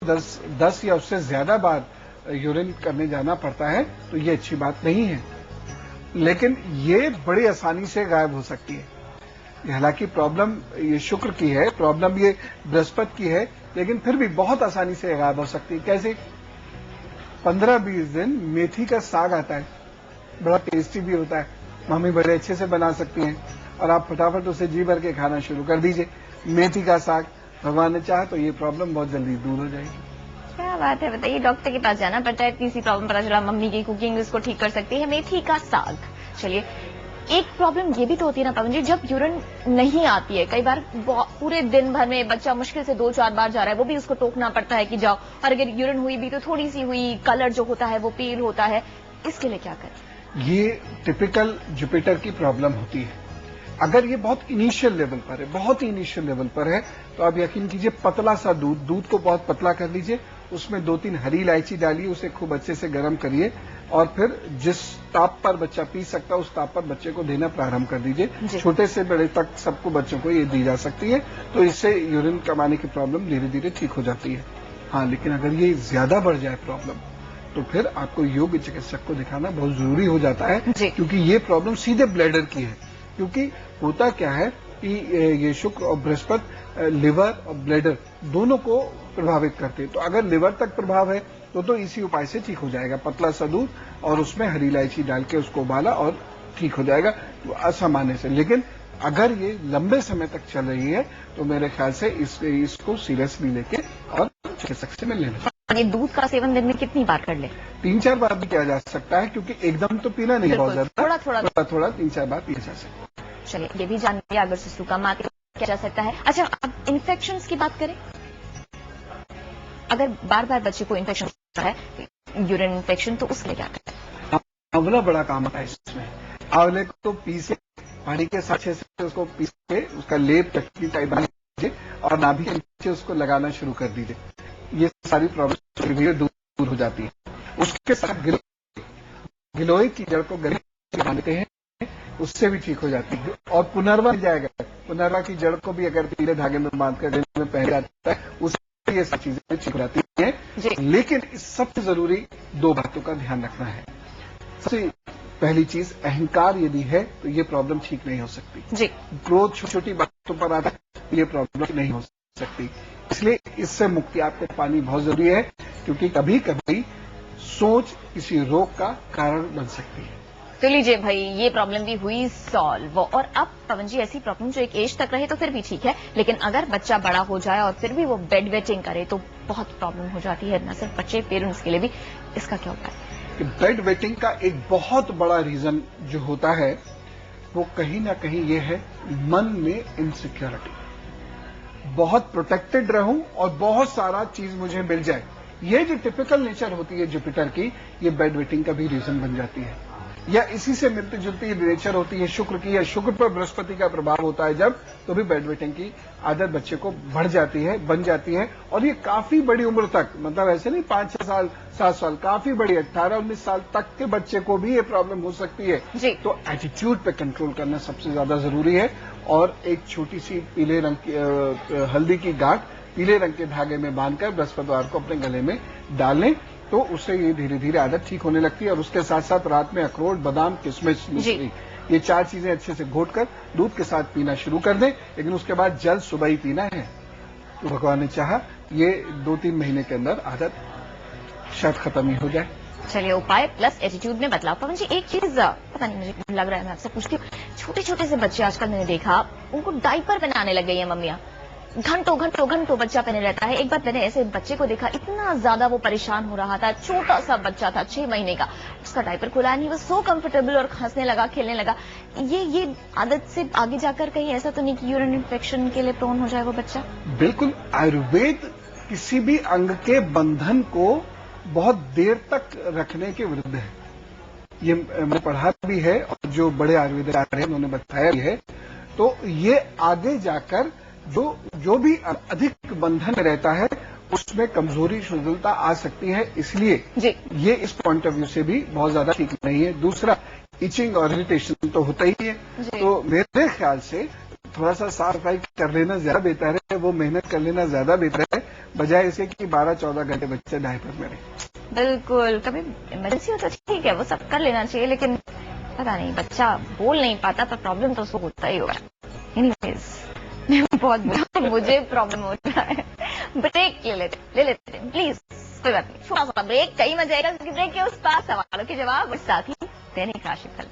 10 या उससे ज्यादा बार यूरिन करने जाना पड़ता है तो ये अच्छी बात नहीं है, लेकिन ये बड़ी आसानी से गायब हो सकती है। हालांकि प्रॉब्लम ये शुक्र की है, प्रॉब्लम ये बृहस्पति की है, लेकिन फिर भी बहुत आसानी से गायब हो सकती है। कैसे? 15-20 दिन मेथी का साग आता है, बड़ा टेस्टी भी होता है, मम्मी बड़े अच्छे से बना सकती हैं और आप फटाफट उसे जी भर के खाना शुरू कर दीजिए। मेथी का साग, भगवान ने चाहा तो ये प्रॉब्लम बहुत जल्दी दूर हो जाएगी। क्या बात है, बताइए, डॉक्टर के पास जाना पड़ता है, इतनी सी प्रॉब्लम पता चला मम्मी की कुकिंग उसको ठीक कर सकती है, मेथी का साग। चलिए, एक प्रॉब्लम ये भी तो होती है ना पवन जी, जब यूरिन नहीं आती है, कई बार पूरे दिन भर में बच्चा मुश्किल से 2-4 बार जा रहा है, वो भी उसको टोकना पड़ता है कि जाओ, और अगर यूरिन हुई भी तो थोड़ी सी हुई, कलर जो होता है वो पील होता है, इसके लिए क्या करें? ये टिपिकल जुपिटर की प्रॉब्लम होती है। अगर ये बहुत इनिशियल लेवल पर है, बहुत ही इनिशियल लेवल पर है, तो आप यकीन कीजिए पतला सा दूध को बहुत पतला कर लीजिए, उसमें 2-3 हरी इलायची डालिए, उसे खूब अच्छे से गर्म करिए और फिर जिस ताप पर बच्चा पी सकता है उस ताप पर बच्चे को देना प्रारंभ कर दीजिए। छोटे से बड़े तक सबको बच्चों को ये दी जा सकती है, तो इससे यूरिन कमाने की प्रॉब्लम धीरे धीरे ठीक हो जाती है। हाँ, लेकिन अगर ये ज्यादा बढ़ जाए प्रॉब्लम, तो फिर आपको योग्य चिकित्सक को दिखाना बहुत जरूरी हो जाता है, क्योंकि ये प्रॉब्लम सीधे ब्लैडर की है। क्योंकि होता क्या है कि ये शुक्र और बृहस्पति लिवर और ब्लैडर दोनों को प्रभावित करते हैं। तो अगर लिवर तक प्रभाव है तो इसी उपाय से ठीक हो जाएगा। पतला सा दूध और उसमें हरी इलायची डाल के उसको उबाला और ठीक हो जाएगा असामान्य से। लेकिन अगर ये लंबे समय तक चल रही है तो मेरे ख्याल से इसको सीरियसली लेके और चिकित्सक से मिल लेना। ये दूध का सेवन दिन में कितनी बार कर ले? 3-4 बार भी किया जा सकता है, क्योंकि एकदम तो पीना नहीं, बहुत ज्यादा, थोड़ा 3-4 बार पिया जा सकता है। चलिए, ये भी जान लिया, अगर शिशु कम आती है क्या जा सकता है। अच्छा, अब इन्फेक्शंस की बात करें, अगर बार बार बच्चे को इन्फेक्शन होता है, यूरिन इन्फेक्शन, तो उसके लिए क्या करें? आंवला बड़ा काम आता है इसमें। आंवले को पीसे, पानी के साथ से उसको पीस के उसका लेप चटनी टाइप बना लीजिए और नाभि के नीचे उसको लगाना शुरू कर दीजिए। ये सारी प्रॉब्लम दूर हो जाती है। उसके साथ गिलोय की जड़ को गले बांधते हैं, उससे भी ठीक हो जाती है। और पुनर्वा जाएगा, पुनर्वा की जड़ को भी अगर पीले धागे में बांध कर गले में पहन जाता है, उससे ये सब चीजें ठीक हो जाती है। लेकिन इस सबसे जरूरी 2 बातों का ध्यान रखना है। सबसे पहली चीज, अहंकार यदि है तो ये प्रॉब्लम ठीक नहीं हो सकती। क्रोध छोटी बातों पर आता है, ये प्रॉब्लम नहीं हो सकती। इसलिए इससे मुक्ति आपको पानी बहुत जरूरी है, क्योंकि कभी कभी सोच किसी रोग का कारण बन सकती है। तो लीजिए भाई, ये प्रॉब्लम भी हुई सॉल्व। और अब पवन जी, ऐसी प्रॉब्लम जो एक एज तक रहे तो फिर भी ठीक है, लेकिन अगर बच्चा बड़ा हो जाए और फिर भी वो बेड वेटिंग करे तो बहुत प्रॉब्लम हो जाती है, न सिर्फ बच्चे, पेरेंट्स के लिए भी। इसका क्या उपाय? बेड वेटिंग का एक बहुत बड़ा रीजन जो होता है वो कहीं ना कहीं ये है मन में इनसिक्योरिटी। बहुत प्रोटेक्टेड रहूं और बहुत सारा चीज मुझे मिल जाए, ये जो टिपिकल नेचर होती है जुपिटर की, ये बेड वेटिंग का भी रीजन बन जाती है। या इसी से मिलती जुलती नेचर होती है शुक्र की, या शुक्र पर बृहस्पति का प्रभाव होता है जब, तो भी बेड वेटिंग की आदत बच्चे को बढ़ जाती है, बन जाती है। और ये काफी बड़ी उम्र तक, मतलब ऐसे नहीं 5-6 साल 7 साल, काफी बड़ी 18-19 साल तक के बच्चे को भी ये प्रॉब्लम हो सकती है। तो एटीट्यूड पे कंट्रोल करना सबसे ज्यादा जरूरी है। और एक छोटी सी पीले रंग की हल्दी की गांठ पीले रंग के धागे में बांधकर बृहस्पतिवार को अपने गले में डालें, तो उससे ये धीरे धीरे आदत ठीक होने लगती है। और उसके साथ साथ रात में अखरोट, बादाम, किशमिश, मिश्री, ये 4 चीजें अच्छे से घोटकर दूध के साथ पीना शुरू कर दें। लेकिन उसके बाद जल सुबह ही पीना है। तो भगवान ने चाहा ये 2-3 महीने के अंदर आदत शायद खत्म ही हो जाए। चलिए, उपाय प्लस एटीट्यूड में बदलाव। पवन जी, एक चीज पता नहीं, मुझे लग रहा है मैं आपसे पूछती हूँ, छोटे छोटे से बच्चे आजकल मैंने देखा, उनको डायपर पहनाने लग गई है मम्मियां। घंटों बच्चा पहने रहता है। एक बार मैंने ऐसे बच्चे को देखा, इतना ज्यादा वो परेशान हो रहा था, छोटा सा बच्चा था, 6 महीने का, उसका डायपर खुला नहीं, वो सो कंफर्टेबल और हंसने लगा, खेलने लगा। ये आदत से आगे जाकर कहीं ऐसा तो नहीं कि यूरिन इन्फेक्शन के लिए प्रोन हो जाए वो बच्चा? बिल्कुल। आयुर्वेद किसी भी अंग के बंधन को बहुत देर तक रखने के विरुद्ध है। ये मैंने पढ़ा भी है और जो बड़े आयुर्वेद हैं उन्होंने बताया भी है। तो ये आगे जाकर जो भी अधिक बंधन रहता है उसमें कमजोरी, शुद्धता आ सकती है। इसलिए ये इस पॉइंट ऑफ व्यू से भी बहुत ज्यादा ठीक नहीं है। दूसरा, इचिंग और इरिटेशन तो होता ही है। तो मेरे ख्याल से थोड़ा सा साफ सफाई कर लेना ज्यादा बेहतर है, वो मेहनत कर लेना ज्यादा बेहतर है। बजाय इसे कि 12-14 घंटे बच्चे डायपर में रहे। बिल्कुल, कभी इमरजेंसी हो तो ठीक है, वो सब कर लेना चाहिए, लेकिन पता नहीं बच्चा बोल नहीं पाता तो प्रॉब्लम तो उसको होता ही होगा। एनीवेज, मैं बहुत बुरा, मुझे प्रॉब्लम हो रहा है। ब्रेक ले लेते प्लीज, कोई बात नहीं, छोटा सा ब्रेक, कहीं मजा आएगा, क्योंकि ब्रेक के उस पास सवालों के जवाब और साथ ही दैनिक राशिफल।